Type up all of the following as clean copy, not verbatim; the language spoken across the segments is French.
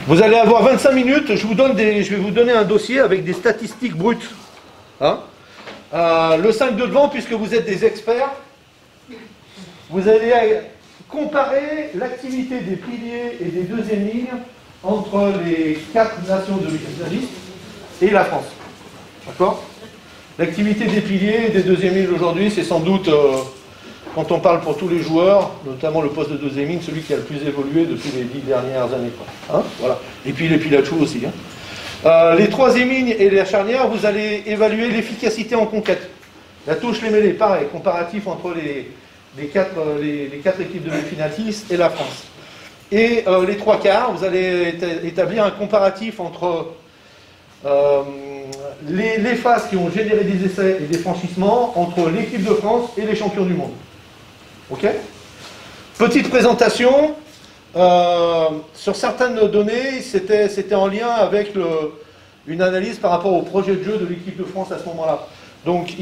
Vous allez avoir 25 minutes, je vais vous donner un dossier avec des statistiques brutes. Hein, le 5 de devant, puisque vous êtes des experts, vous allez comparer l'activité des piliers et des deuxièmes lignes entre les 4 nations demi-finalistes et la France. D'accord? L'activité des piliers et des deuxièmes lignes aujourd'hui, c'est sans doute, quand on parle pour tous les joueurs, notamment le poste de deuxième ligne, celui qui a le plus évolué depuis les 10 dernières années. Hein, voilà. Et puis les Pilachou aussi. Hein. Les troisième lignes et les charnières, vous allez évaluer l'efficacité en conquête. La touche, les mêlées, pareil, comparatif entre les quatre équipes de demi-finalistes et la France. Et les trois quarts, vous allez établir un comparatif entre les phases qui ont généré des essais et des franchissements entre l'équipe de France et les champions du monde. Ok? Petite présentation. Sur certaines données, c'était en lien avec une analyse par rapport au projet de jeu de l'équipe de France à ce moment-là. Donc,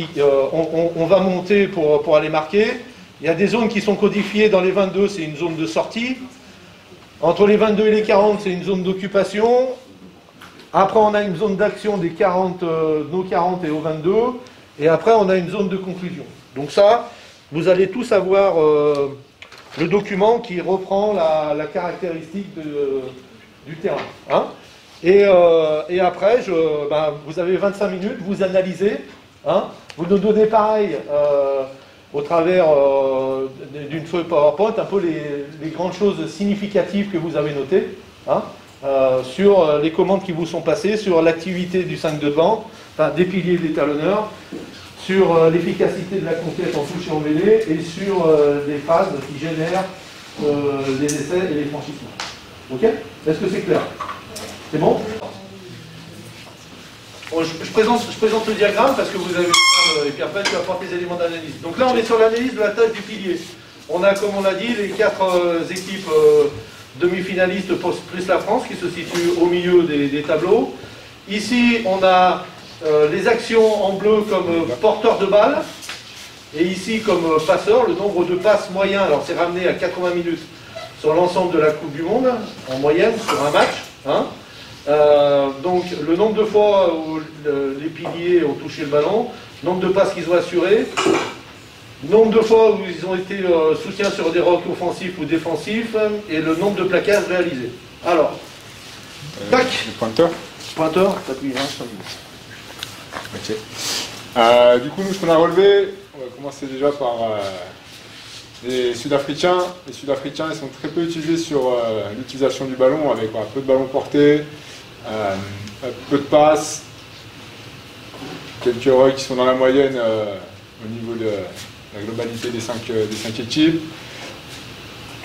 on va monter pour aller marquer. Il y a des zones qui sont codifiées dans les 22, c'est une zone de sortie. Entre les 22 et les 40, c'est une zone d'occupation. Après, on a une zone d'action des 40, nos 40 et aux 22. Et après, on a une zone de conclusion. Donc ça, vous allez tous avoir le document qui reprend la caractéristique du terrain. Hein, et après, vous avez 25 minutes, vous analysez. Hein, vous nous donnez pareil, au travers d'une feuille PowerPoint, un peu les grandes choses significatives que vous avez notées. Hein, sur les commandes qui vous sont passées, sur l'activité du 5 de devant, enfin des piliers et des talonneurs, sur l'efficacité de la conquête en touche et en mêlée, et sur les phases qui génèrent les essais et les franchissements. Ok? Est-ce que c'est clair? C'est bon? Bon, je présente le diagramme parce que vous avez et puis après tu vas apporter les éléments d'analyse. Donc là on est sur l'analyse de la tâche du pilier. On a, comme on l'a dit, les 4 équipes demi-finalistes plus la France qui se situe au milieu des tableaux. Ici, on a les actions en bleu comme porteur de balle et ici comme passeur, le nombre de passes moyen, alors c'est ramené à 80 minutes sur l'ensemble de la Coupe du Monde, en moyenne, sur un match. Hein. Donc le nombre de fois où les piliers ont touché le ballon, nombre de passes qu'ils ont assurées, nombre de fois où ils ont été soutien sur des rocs offensifs ou défensifs, et le nombre de plaquages réalisés. Alors, tac. Le pointeur. Pointeur, t'appuies, hein, ok. Du coup, nous, ce qu'on a relevé, on va commencer déjà par les Sud-Africains. Les Sud-Africains, ils sont très peu utilisés sur l'utilisation du ballon, avec peu de ballons portés, peu de passes, quelques rugs qui sont dans la moyenne au niveau de la globalité des 5 équipes.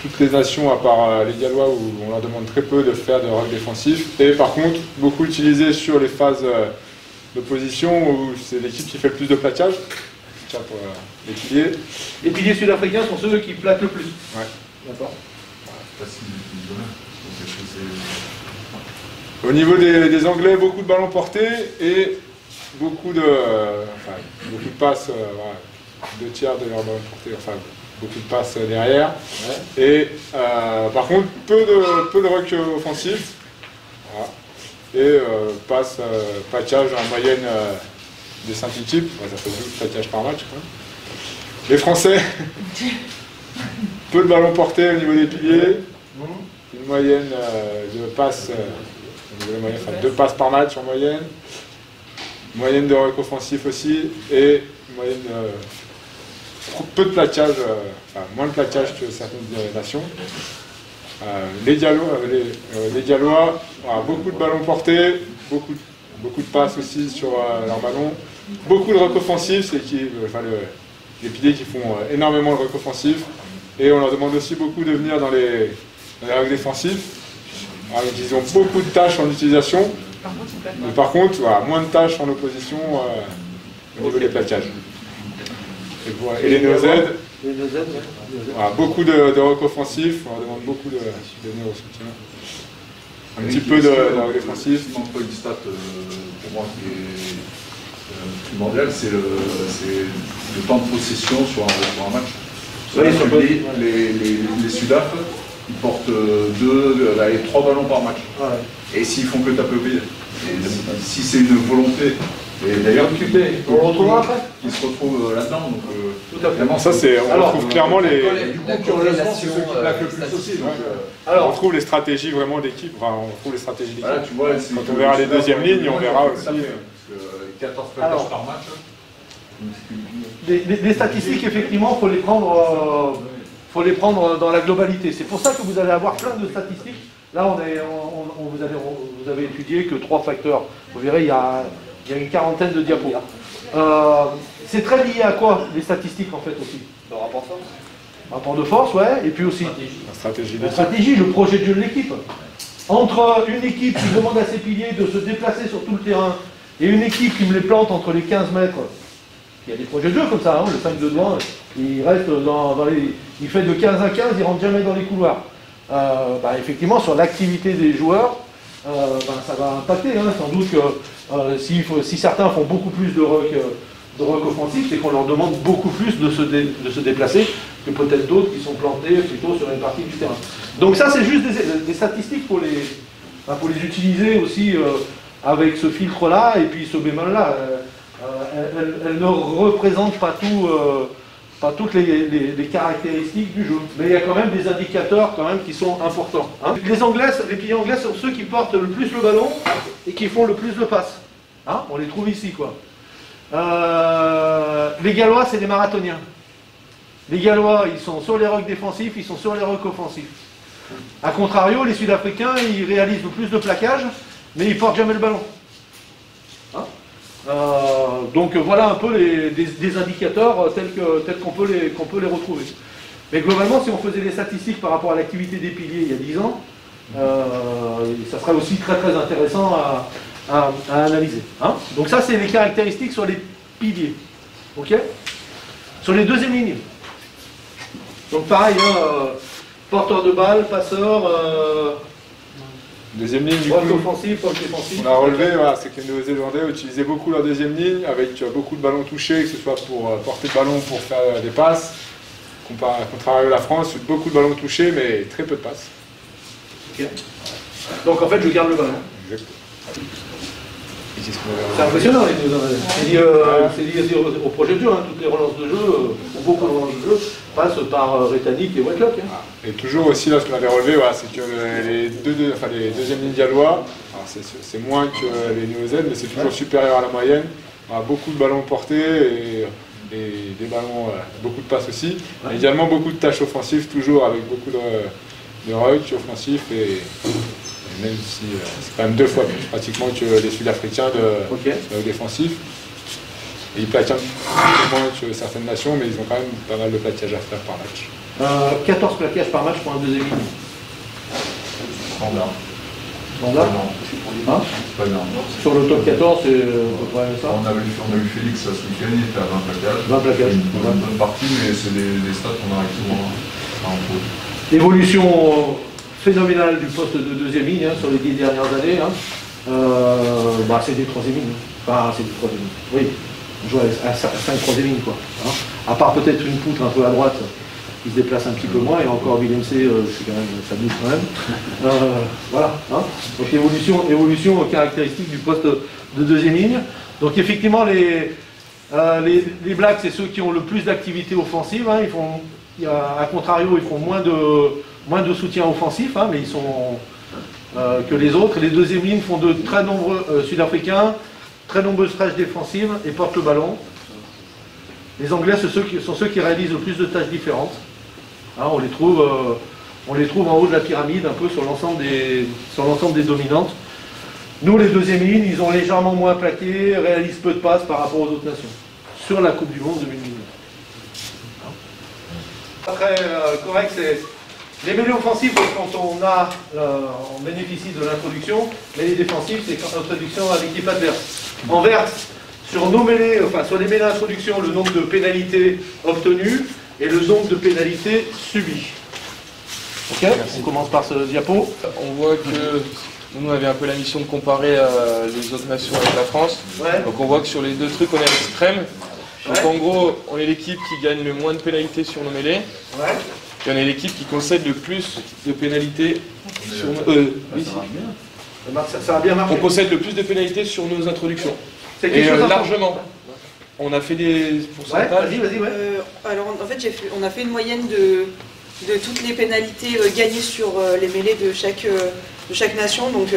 Toutes les nations, à part les Gallois, où on leur demande très peu de faire de rugs défensifs. Et par contre, beaucoup utilisés sur les phases d'opposition, où c'est l'équipe qui fait le plus de plaquage. Tiens, pour les piliers. Les piliers sud-africains sont ceux qui plaquent le plus. Ouais. D'accord. Au niveau des Anglais, beaucoup de ballons portés et beaucoup de passes, voilà, 2 tiers de leurs ballons portés, enfin beaucoup de passes derrière. Ouais. Et par contre, peu de rucks offensifs. Voilà. Et plaquage en moyenne des 5 équipes. Ouais, ça fait 12 plaquages par match. Quoi. Les Français, peu de ballons portés au niveau des piliers. Une moyenne de passes. 2 passes par match en moyenne, moyenne de ruck offensif aussi, et moyenne peu de plaquage, moins de plaquage que certaines nations. Les Gallois, beaucoup de ballons portés, beaucoup de passes aussi sur leurs ballons, beaucoup de ruck offensif, c'est les piliers qui font énormément de ruck offensif, et on leur demande aussi beaucoup de venir dans les rucks défensifs. Alors, ils ont beaucoup de tâches en utilisation, mais par contre, voilà, moins de tâches en opposition au niveau des plaquages. Et les NOZ, voilà, beaucoup de rock offensifs, on leur demande beaucoup de venir au soutien. Un petit peu de rock défensif. Une stat pour moi qui est primordial, c'est le temps de possession sur un match. Les Sudaf, ils portent 3 ballons par match. Ouais. Et s'ils font que taper au pied, si c'est une volonté, et d'ailleurs on le retrouvera après. Ils se retrouvent là-dedans. Donc, tout à fait. Vraiment, ça, on retrouve clairement les. Du coup, curieusement, c'est ceux qui plaquent le plus aussi. Donc, alors, on retrouve les stratégies vraiment d'équipe. Enfin, on retrouve les stratégies d'équipe. Voilà, tu vois, quand on verra les deuxièmes lignes, on verra aussi. 14 plaquages par match. Les statistiques, effectivement, faut les prendre dans la globalité. C'est pour ça que vous allez avoir plein de statistiques. Là, vous avez étudié que 3 facteurs. Vous verrez, il y a une quarantaine de diapos. C'est très lié à quoi, les statistiques, en fait, aussi? Le rapport de force. Rapport de force, ouais, et puis aussi la stratégie, le projet de jeu de l'équipe. Entre une équipe qui demande à ses piliers de se déplacer sur tout le terrain et une équipe qui me les plante entre les 15 mètres, il y a des projets de jeu comme ça, hein, le 5 de devant, il reste il fait de 15 à 15, il rentre jamais dans les couloirs. Effectivement, sur l'activité des joueurs, ça va impacter, hein, sans doute que si certains font beaucoup plus de ruck offensif, c'est qu'on leur demande beaucoup plus de se déplacer que peut-être d'autres qui sont plantés plutôt sur une partie du terrain. Donc ça, c'est juste des statistiques pour les utiliser aussi avec ce filtre-là et puis ce bémol-là. Elles ne représentent pas toutes les caractéristiques du jeu. Mais il y a quand même des indicateurs qui sont importants. Hein. Les piliers anglais sont ceux qui portent le plus le ballon et qui font le plus de passes. Hein, on les trouve ici, quoi. Les Gallois, c'est des marathoniens. Les Gallois, ils sont sur les rucks défensifs, ils sont sur les rucks offensifs. A contrario, les Sud-Africains, ils réalisent le plus de plaquages, mais ils portent jamais le ballon. Hein, donc voilà un peu des indicateurs tels qu'on peut les retrouver. Mais globalement, si on faisait les statistiques par rapport à l'activité des piliers il y a 10 ans, ça serait aussi très très intéressant à analyser. Hein. Donc ça, c'est les caractéristiques sur les piliers. Ok. Sur les deuxièmes lignes. Donc pareil, hein, porteur de balle, passeur, deuxième ligne du ruck coup. offensif, ruck défensif. On a relevé, voilà, c'est que les Néo-Zélandais utilisaient beaucoup leur deuxième ligne, avec beaucoup de ballons touchés, que ce soit pour porter le ballon ou pour faire des passes. Contrairement à la France, beaucoup de ballons touchés, mais très peu de passes. Okay. Donc en fait, je garde le ballon. Exactement. C'est impressionnant les deux. C'est lié au projet de jeu. Hein. Toutes les relances de jeu, beaucoup de relances de jeu, passent par Rétanique et Whitelock. Hein. Et toujours aussi, là, ce qu'on avait relevé, voilà, c'est que les deuxièmes lignes gallois, c'est moins que les Néo-Zélandais, mais c'est toujours supérieur à la moyenne. On a beaucoup de ballons portés et des ballons, beaucoup de passes aussi. Ouais. Et également beaucoup de tâches offensives, toujours avec beaucoup de rucks offensifs et même si c'est quand même 2 fois plus pratiquement que les Sud-Africains de défensifs. Et ils plaquent un peu moins que certaines nations, mais ils ont quand même pas mal de plaquages à faire par match. 14 plaquages par match pour un deuxième ligne. Standard. Standard. Hein, pas énorme. Sur le top 14, c'est ça. On a eu Félix ce week-end, il était à 20 plaquages. 20 plaquages. Une bonne partie, mais c'est des stats qu'on arrive souvent à en trouver. L'évolution phénoménale du poste de deuxième ligne hein, sur les 10 dernières années. Hein. C'est des troisième lignes. Enfin, c'est des troisième lignes. Oui, on joue à 5 troisième lignes, quoi. Hein. À part peut-être une poutre un peu à droite qui se déplace un petit peu moins, et encore Willem C, ça bouge quand même. Voilà. Hein. Donc évolution caractéristique du poste de deuxième ligne. Donc effectivement, les Blacks, c'est ceux qui ont le plus d'activité offensive. Hein. À contrario, ils font moins de soutien offensif, hein, mais ils sont que les autres. Les deuxièmes lignes font de très nombreux Sud-Africains, très nombreuses tâches défensives et portent le ballon. Les Anglais sont ceux qui réalisent le plus de tâches différentes. Hein, on les trouve en haut de la pyramide, un peu sur l'ensemble des dominantes. Nous, les deuxièmes lignes, ils ont légèrement moins plaqué, réalisent peu de passes par rapport aux autres nations. Sur la Coupe du Monde 2019. Très correct, c'est les mêlées offensives quand on bénéficie de l'introduction, mais les défensifs, c'est quand l'introduction à l'équipe adverse. En vert, sur nos mêlées, sur les mêlées d'introduction, le nombre de pénalités obtenues et le nombre de pénalités subies. Ok, on commence par ce diapo. On voit que nous, on avait un peu la mission de comparer les autres nations avec la France. Ouais. Donc on voit que sur les deux trucs, on est à l'extrême. Donc en gros, on est l'équipe qui gagne le moins de pénalités sur nos mêlées. Ouais. Et on est l'équipe qui concède le plus de pénalités sur Ça a bien marché. on concède le plus de pénalités sur nos introductions. C'est Et quelque chose d'important. largement. On a fait des Ouais, pourcentages. vas-y, ouais. Alors en fait, on a fait une moyenne de toutes les pénalités gagnées sur les mêlées de chaque nation. Donc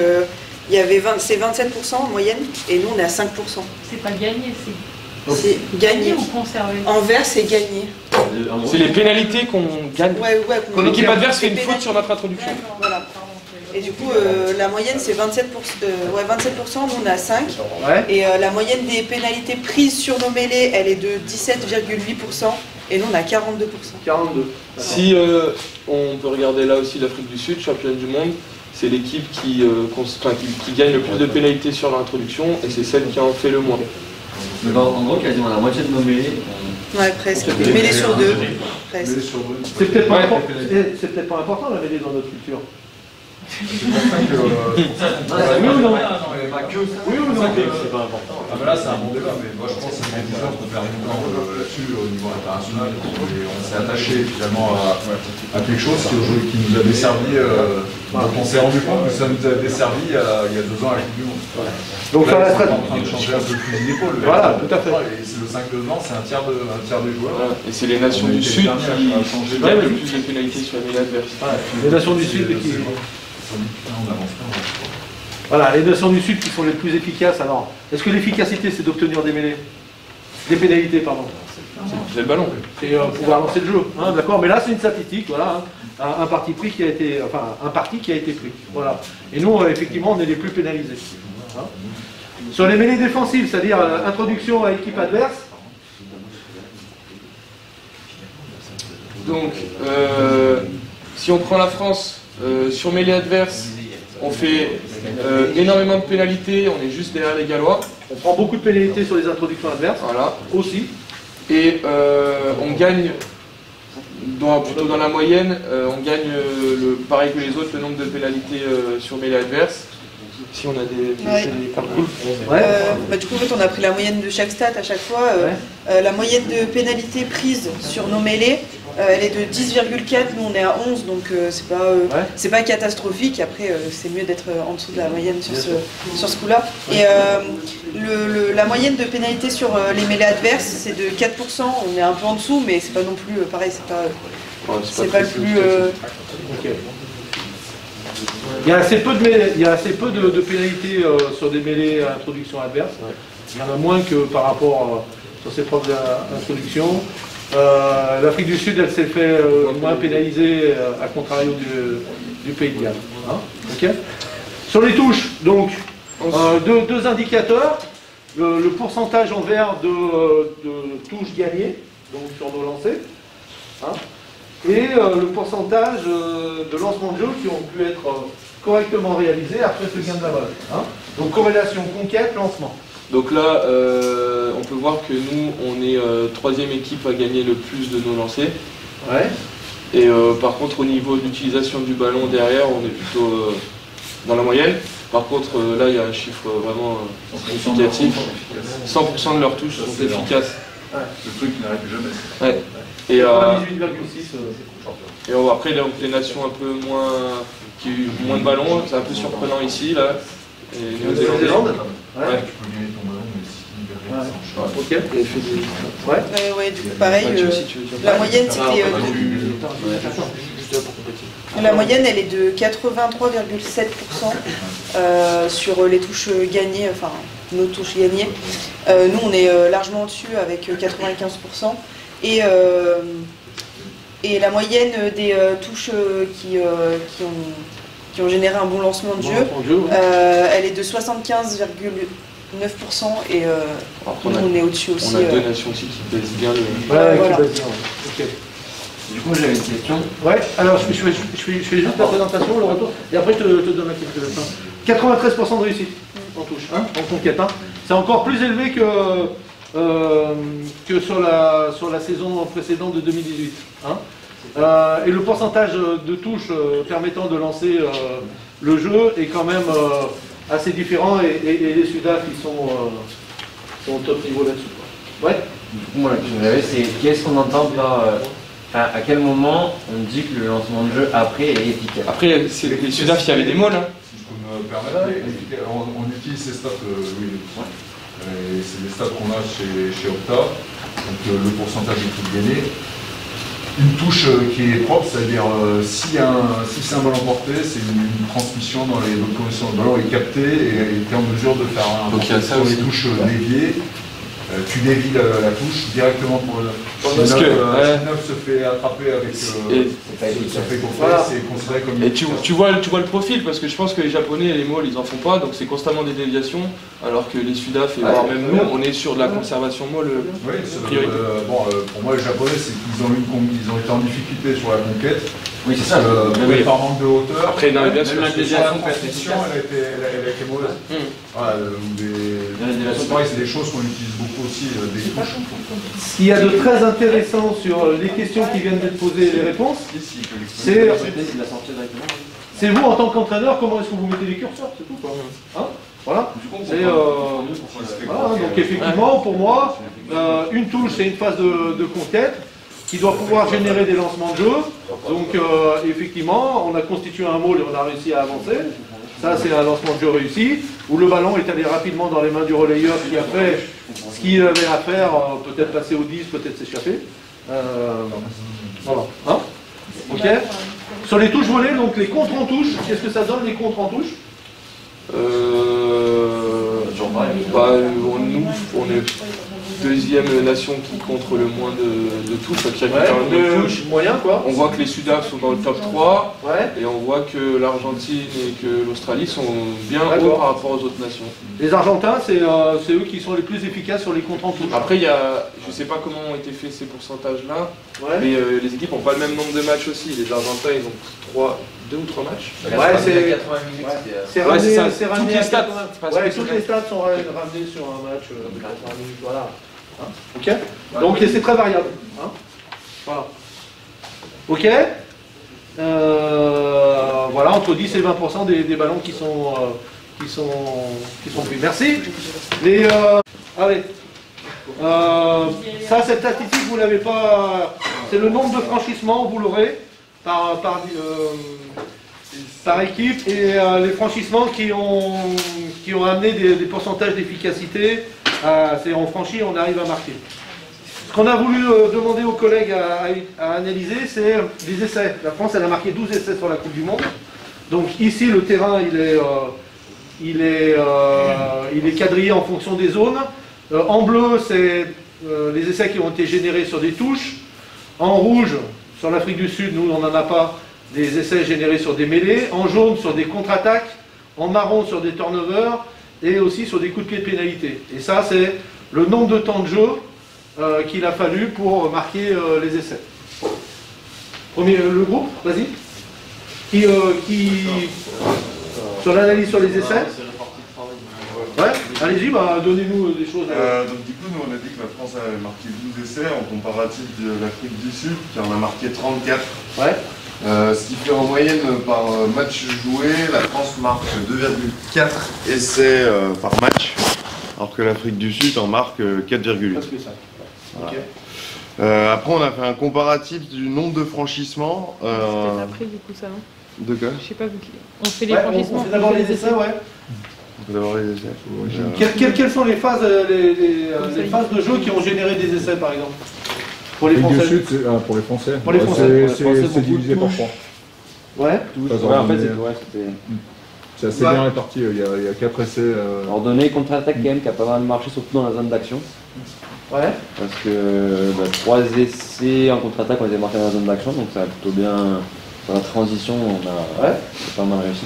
il y avait c'est 27% en moyenne et nous on est à 5%. C'est pas gagné, C'est gagné. ou conservé. Envers, c'est gagné. C'est les pénalités qu'on gagne. Ouais, Quand l'équipe adverse fait une Les faute sur notre introduction. Voilà. Et du coup, la moyenne c'est 27%. Ouais, 27%, nous on est à 5. Ouais. Et la moyenne des pénalités prises sur nos mêlées, elle est de 17,8%. Et nous on est à 42%. 42. Si on peut regarder là aussi l'Afrique du Sud, championne du monde, c'est l'équipe qui gagne le plus de pénalités sur l'introduction et c'est celle qui en fait le moins. Mais en gros, quasiment la moitié de nos mêlées. Ouais, presque. Une mêlée sur deux. Presque. C'est peut-être pas, Ouais. c'est peut-être pas important la mêlée dans notre culture. C'est pour ça que. Oui ou non? Pas que ça. Oui ou non? C'est pas important. Ah ben là c'est un bon débat, mais moi je pense que c'est une décision qu'on perd du temps là-dessus au niveau international. On s'est attaché finalement à quelque chose qui nous a desservi, dont on s'est rendu compte que ça nous a desservi il y a 2 ans à la Coupe du Monde. Donc ça Là, reste ils sont en train de changer un peu plus d'épaule. Voilà, tout à fait. Et c'est le 5 devant, c'est un tiers des joueurs. Voilà. Et c'est les nations On a du été Sud les derniers qui à changer. gagnent le plus de pénalités sur les mêlées adverses. Les nations du Sud qui... On avance pas. Voilà, les nations du Sud qui sont les plus efficaces. Alors, est-ce que l'efficacité c'est d'obtenir des mêlées? Des pénalités, pardon. C'est le ballon. C'est pouvoir lancer le jeu, hein, d'accord. Mais là, c'est une statistique, voilà, hein, un parti pris qui a été, enfin, un parti qui a été pris, voilà. Et nous, effectivement, on est les plus pénalisés. Hein. Sur les mêlées défensives, c'est-à-dire introduction à équipe adverse. Donc, si on prend la France, sur mêlée adverse, on fait énormément de pénalités, on est juste derrière les Gallois. On prend beaucoup de pénalités sur les introductions adverses, Voilà. aussi. Et on gagne, plutôt dans la moyenne, on gagne pareil que les autres, le nombre de pénalités sur mêlée adverse. Si on a des parcours. Bah, du coup, en fait, on a pris la moyenne de chaque stat à chaque fois. La moyenne de pénalité prise sur nos mêlées, elle est de 10,4, nous on est à 11, donc c'est pas catastrophique. Après, c'est mieux d'être en dessous de la moyenne sur ce coup-là. Et la moyenne de pénalité sur les mêlées adverses, c'est de 4%. On est un peu en dessous, mais c'est pas non plus pareil, c'est pas le plus. Ok. Il y a assez peu de pénalités sur des mêlées à introduction adverse. Il y en a moins que par rapport sur ses propres introductions. L'Afrique du Sud, elle s'est fait moins pénaliser à contrario du Pays de Galles. Hein, okay. Sur les touches, donc, deux indicateurs. Le pourcentage en vert de touches gagnées, donc sur nos lancers. Hein, et le pourcentage de lancements de jeu qui ont pu être correctement réalisés après ce gain de la balle. Hein. Donc corrélation conquête, lancement. Donc là, on peut voir que nous, on est troisième équipe à gagner le plus de nos lancers. Ouais. Et par contre, au niveau d'utilisation du ballon derrière, on est plutôt dans la moyenne. Par contre, là, il y a un chiffre vraiment significatif. 100% de leurs touches sont efficaces. Le truc qui n'arrive jamais. Ouais. Et 18,6. Et après, les nations un peu moins, qui ont moins de ballons, c'est un peu surprenant ici, là. Et Nouvelle-Zélande. Ouais. Tu peux gagner ton ballon, mais si Ok. Ouais, du coup, pareil, Ouais, tu aussi, tu veux dire. la moyenne c'était la moyenne elle est de 83,7% sur les touches gagnées, enfin nos touches gagnées. Nous on est largement au-dessus avec 95%. Et la moyenne des touches qui ont généré un bon lancement de jeu, elle est de 75,9% et Après, nous on est au-dessus aussi. On a deux nations aussi qui pèsent bien le... Ouais, Voilà. Ok. Du coup, j'avais une question. Ouais, alors je fais juste la présentation, le retour, et après je te donne la question. 93% de réussite en touche, hein, en conquête. Hein. C'est encore plus élevé que sur la saison précédente de 2018. Hein. Et le pourcentage de touches permettant de lancer le jeu est quand même assez différent, et les Sudaf ils sont au top niveau là-dessus. Ouais. Du coup, moi, la question que j'avais, c'est qu'est-ce qu'on entend par Enfin, à quel moment on dit que le lancement de jeu après est efficace? Après, les Sudaf, il y avait des molles. Hein. Si je peux me permettre, on utilise ces stats, Louis. Et c'est des stats qu'on a chez Opta. Donc le pourcentage de coups gagnés. Une touche qui est propre, c'est-à-dire si c'est un ballon porté, c'est une transmission dans les bonnes conditions. Le ballon est capté et est en mesure de faire un donc il y a ça sur aussi. les touches déviées. Tu dévies la touche directement pour le. Parce Si que, Neuf se fait attraper avec. Et- se fait coffrer, Voilà. c'est considéré comme. Et tu vois le profil, parce que je pense que les Japonais et les molles, ils en font pas, donc c'est constamment des déviations, alors que les Sudaf et voire même nous, on est sur de la conservation molle. Oui, pour moi, les Japonais, c'est qu'ils ont été en difficulté sur la conquête. Oui, c'est ça. Oui, par manque de hauteur. Après, non, mais bien sûr, la La déviation compétition, elle a été mauvaise. Voilà, c'est pareil, c'est des choses qu'on utilise beaucoup aussi, des touches. Ce qu'il y a de très intéressant sur les questions qui viennent d'être posées et les réponses, c'est vous en tant qu'entraîneur, comment est-ce que vous mettez les curseurs, c'est tout quoi. Hein, voilà. Voilà, donc effectivement, pour moi, une touche c'est une phase de conquête qui doit pouvoir générer des lancements de jeu. Donc effectivement, on a constitué un môle et on a réussi à avancer. Ça c'est un lancement de jeu réussi, où le ballon est allé rapidement dans les mains du relayeur qui a fait ce qu'il avait à faire, peut-être passer au 10, peut-être s'échapper. Voilà. Hein, ok. Sur les touches volées, donc les contres en touche, qu'est-ce que ça donne les contres en touche? Nous, on est deuxième nation qui contre le moins de touches, qui récupère le moins de touches. Moyen quoi. On voit que les Sudaf sont dans le top 3, Ouais. et on voit que l'Argentine et que l'Australie sont bien D'accord. hauts par rapport aux autres nations. Les Argentins, c'est eux qui sont les plus efficaces sur les contres en touche. Après, je sais pas comment ont été faits ces pourcentages-là, Ouais. mais les équipes n'ont pas le même nombre de matchs aussi. Les Argentins, ils ont 2 ou 3 matchs. Ouais, c'est 80 minutes. c'est Ouais, ramené, c'est ça. c'est ramené Toutes les à stats, 80. c'est pas Ouais, ce que toutes c'est. les stats sont ramenées sur un match de 80 minutes, voilà. Hein, ok. Donc et c'est très variable. Hein, voilà. Ok. Voilà, entre 10 et 20% des ballons qui sont pris. Merci. Allez. Ça, cette statistique, vous l'avez pas. C'est le nombre de franchissements, vous l'aurez par équipe et les franchissements qui ont amené des pourcentages d'efficacité. C'est on franchit, on arrive à marquer. Ce qu'on a voulu demander aux collègues à analyser, c'est les essais. La France, elle a marqué 12 essais sur la Coupe du Monde. Donc ici, le terrain, il est quadrillé en fonction des zones. En bleu, c'est les essais qui ont été générés sur des touches. En rouge, sur l'Afrique du Sud, nous, on n'en a pas, des essais générés sur des mêlées. En jaune, sur des contre-attaques. En marron, sur des turnovers. Et aussi sur des coups de pied de pénalité. Et ça, c'est le nombre de temps de jeu qu'il a fallu pour marquer les essais. Premier, le groupe, vas-y. Sur l'analyse sur les essais. Ouais, allez-y, donnez-nous des choses. Donc du coup, nous on a dit que la France avait marqué 12 essais en comparatif de l'Afrique du Sud qui en a marqué 34. Ouais. Ce qui fait en moyenne par match joué, la France marque 2,4 essais par match, alors que l'Afrique du Sud en marque 4,8. Parce que ça. Voilà. Ok. Après on a fait un comparatif du nombre de franchissements. C'est peut-être après du coup ça, non? De quoi? Je sais pas, on fait les Ouais, franchissements. on fait d'abord les essais, ouais. On peut d'abord les essais. Quelles sont les phases de jeu qui ont généré des essais, par exemple? Pour les L'Afrique Français. du Sud, pour les Français. Pour les Français. C'est divisé par 3. Ouais. C'est assez bien réparti. Il y a 4 essais. Ordonné contre-attaque quand même qui a pas mal marché, surtout dans la zone d'action. Ouais. Parce que 3 essais en contre-attaque ont été marqués dans la zone d'action, donc ça a plutôt bien. Dans la transition, on a c'est pas mal réussi.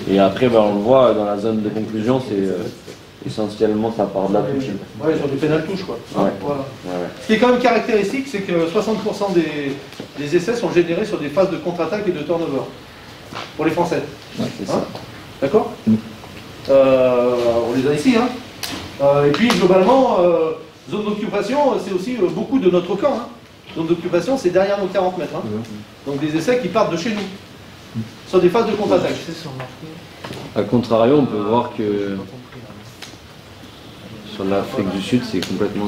Et après, on le voit dans la zone de conclusion, c'est essentiellement ça part de la touche. Ouais, sur des pénales touches, quoi. Ouais. Voilà. Ouais. Ce qui est quand même caractéristique, c'est que 60% des essais sont générés sur des phases de contre-attaque et de turnover. Pour les Français. C'est Hein, ça. d'accord. On les a ici, hein. Et puis, globalement, zone d'occupation, c'est aussi beaucoup de notre camp. Hein. Zone d'occupation, c'est derrière nos 40 mètres. Hein. Donc des essais qui partent de chez nous. Sur des phases de contre-attaque. A contrario, on peut voir que sur l'Afrique du Sud, c'est complètement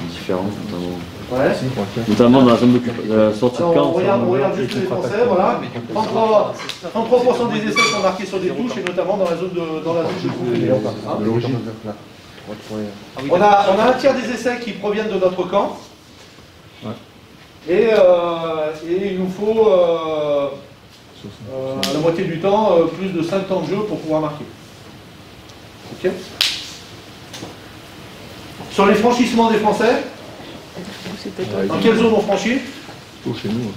différent, notamment Ouais. Notamment dans la zone d'occupation, sortie de Alors, camp. on regarde juste les Français, voilà. 33% des essais sont marqués sur des touches et notamment dans la zone de conflit. On a un tiers des essais qui proviennent de notre camp. Et il nous faut la moitié du temps plus de 5 temps de jeu pour pouvoir marquer. Ok. Sur les franchissements des Français, dans quelle zone on franchit? Chez nous.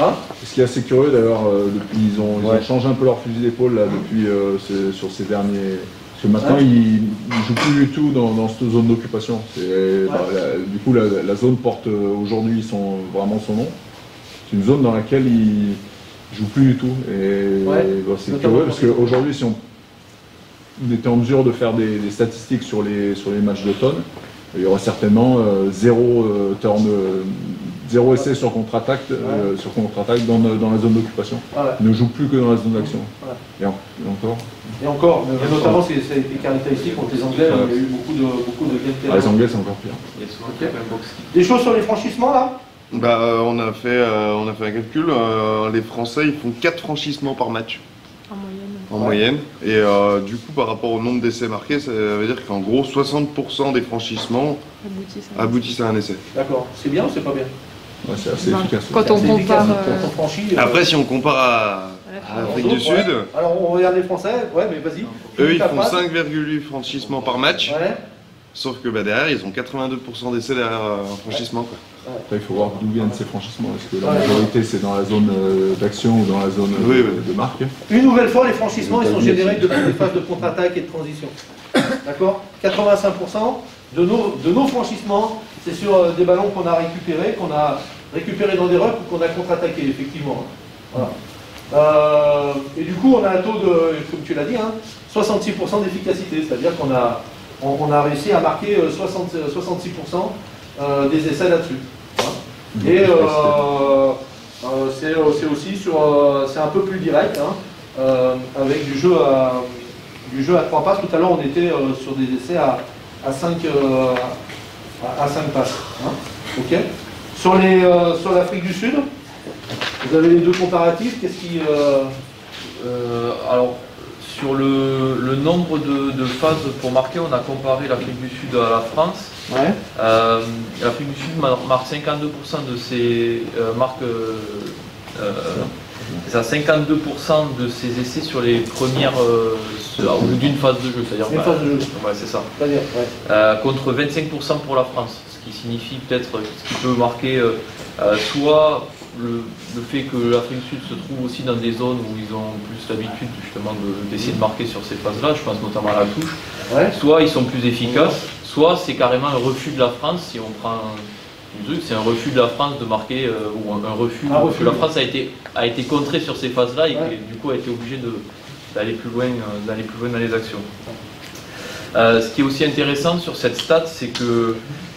Hein? Ce qui est assez curieux d'ailleurs, depuis ils ont changé un peu leur fusil d'épaule là depuis sur ces derniers. Parce que maintenant ils ne jouent plus du tout dans cette zone d'occupation. Du coup la zone porte aujourd'hui vraiment son nom. C'est une zone dans laquelle ils ne jouent plus du tout. Et c'est curieux parce qu'aujourd'hui si on était en mesure de faire des statistiques sur les matchs d'automne, il y aura certainement zéro essai sur contre-attaque dans la zone d'occupation. Ils ne jouent plus que dans la zone d'action. Et encore, mais notamment ça a été caractéristique contre les Anglais, il y a eu beaucoup de gains. Les Anglais c'est encore pire. Des choses sur les franchissements là? On a fait un calcul, les Français ils font 4 franchissements par match. En moyenne. Et du coup, par rapport au nombre d'essais marqués, ça veut dire qu'en gros, 60% des franchissements aboutissent à un essai. D'accord. C'est bien ou c'est pas bien? C'est assez efficace. Quand on compare. Après, si on compare à l'Afrique du Sud. Alors, on regarde les Français, ouais, mais vas-y. Eux, ils font 5,8 franchissements par match. Sauf que derrière, ils ont 82% d'essais derrière un franchissement. Après, il faut voir d'où viennent ces franchissements. Est-ce que la majorité c'est dans la zone d'action ou dans la zone de marque? Une nouvelle fois, les franchissements ils sont générés depuis les phases de contre-attaque et de transition. D'accord? 85% de nos franchissements, c'est sur des ballons qu'on a récupérés dans des rucks ou qu'on a contre-attaqué, effectivement. Voilà. Et du coup, on a un taux de, comme tu l'as dit, 66% d'efficacité, c'est-à-dire qu'on a réussi à marquer 66% des essais là-dessus. Et c'est aussi c'est un peu plus direct, avec du jeu à 3 passes. Tout à l'heure, on était sur des essais à 5 passes. Ok. Sur l'Afrique du Sud, vous avez les deux comparatifs. Qu'est-ce qui alors, sur le nombre de phases pour marquer, on a comparé l'Afrique du Sud à la France. L'Afrique du Sud marque 52% de ses c'est à 52% de ses essais sur les premières au bout d'une phase de jeu, c'est-à-dire c'est ça. Contre 25% pour la France, ce qui signifie peut-être ce qui peut marquer soit le fait que l'Afrique du Sud se trouve aussi dans des zones où ils ont plus l'habitude justement d'essayer de marquer sur ces phases-là, je pense notamment à la touche, soit ils sont plus efficaces, soit c'est carrément un refus de la France, si on prend un truc, c'est un refus de la France de marquer, ou un refus, que la France a été contrée sur ces phases-là et du coup a été obligée d'aller plus loin dans les actions. Ce qui est aussi intéressant sur cette stat, c'est que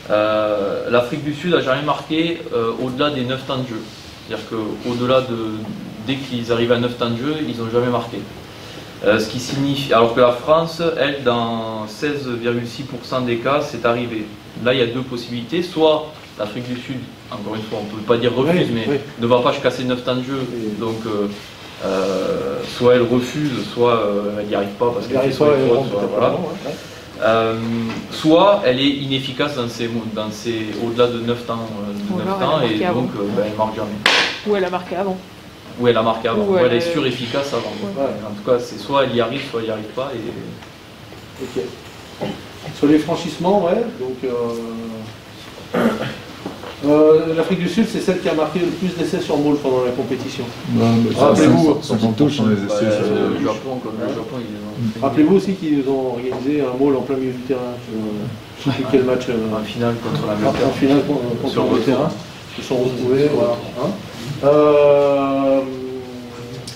l'Afrique du Sud n'a jamais marqué au-delà des 9 temps de jeu. C'est-à-dire qu'au-delà dès qu'ils arrivent à 9 temps de jeu, ils n'ont jamais marqué. Ce qui signifie, alors que la France, elle, dans 16,6% des cas, c'est arrivé. Là, il y a deux possibilités. Soit l'Afrique du Sud, encore une fois, on ne peut pas dire refuse, mais ne va pas jusqu'à ces 9 temps de jeu. Donc, soit elle refuse, soit elle n'y arrive pas parce qu'elle fait soit elle est inefficace dans ses au-delà de 9 temps, et donc elle marque jamais. Ou elle a marqué avant. Ou elle a marqué avant, ou elle est sur-efficace avant. En tout cas, c'est soit elle y arrive, soit elle n'y arrive pas. Ok. Sur les franchissements, donc l'Afrique du Sud, c'est celle qui a marqué le plus d'essais sur Maul pendant la compétition. Rappelez-vous, 50 touches dans les essais. Le Japon, rappelez-vous aussi qu'ils ont organisé un Maul en plein milieu du terrain. Je ne sais plus quel match. En finale contre l'Angleterre. En finale contre l'Angleterre. Ils se sont retrouvés.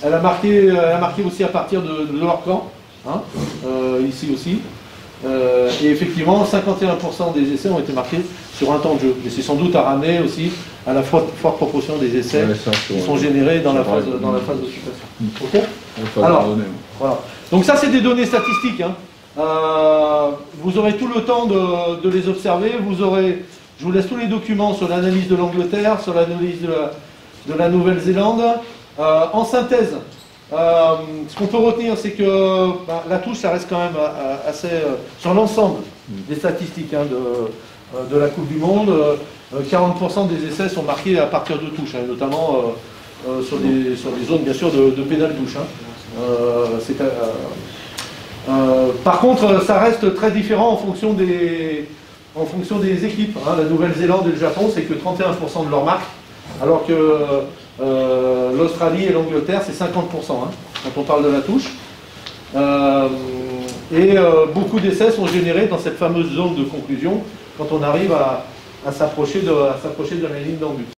Elle a marqué aussi à partir de leur camp, ici aussi. Et effectivement, 51% des essais ont été marqués sur un temps de jeu. Et c'est sans doute à ramener aussi à la forte proportion des essais qui sont générés dans la phase d'occupation. Ok. Alors, voilà. Donc ça, c'est des données statistiques. Vous aurez tout le temps de les observer. Vous aurez Je vous laisse tous les documents sur l'analyse de l'Angleterre, sur l'analyse de la Nouvelle-Zélande. En synthèse, ce qu'on peut retenir, c'est que la touche, ça reste quand même assez... sur l'ensemble des statistiques hein, de la Coupe du Monde, 40% des essais sont marqués à partir de touche, hein, notamment sur des zones, bien sûr, de pénal touche. Hein. Par contre, ça reste très différent en fonction des équipes. Hein. La Nouvelle-Zélande et le Japon, c'est que 31% de leurs marques, alors que l'Australie et l'Angleterre, c'est 50% hein, quand on parle de la touche. Beaucoup d'essais sont générés dans cette fameuse zone de conclusion quand on arrive à s'approcher de la ligne d'en but.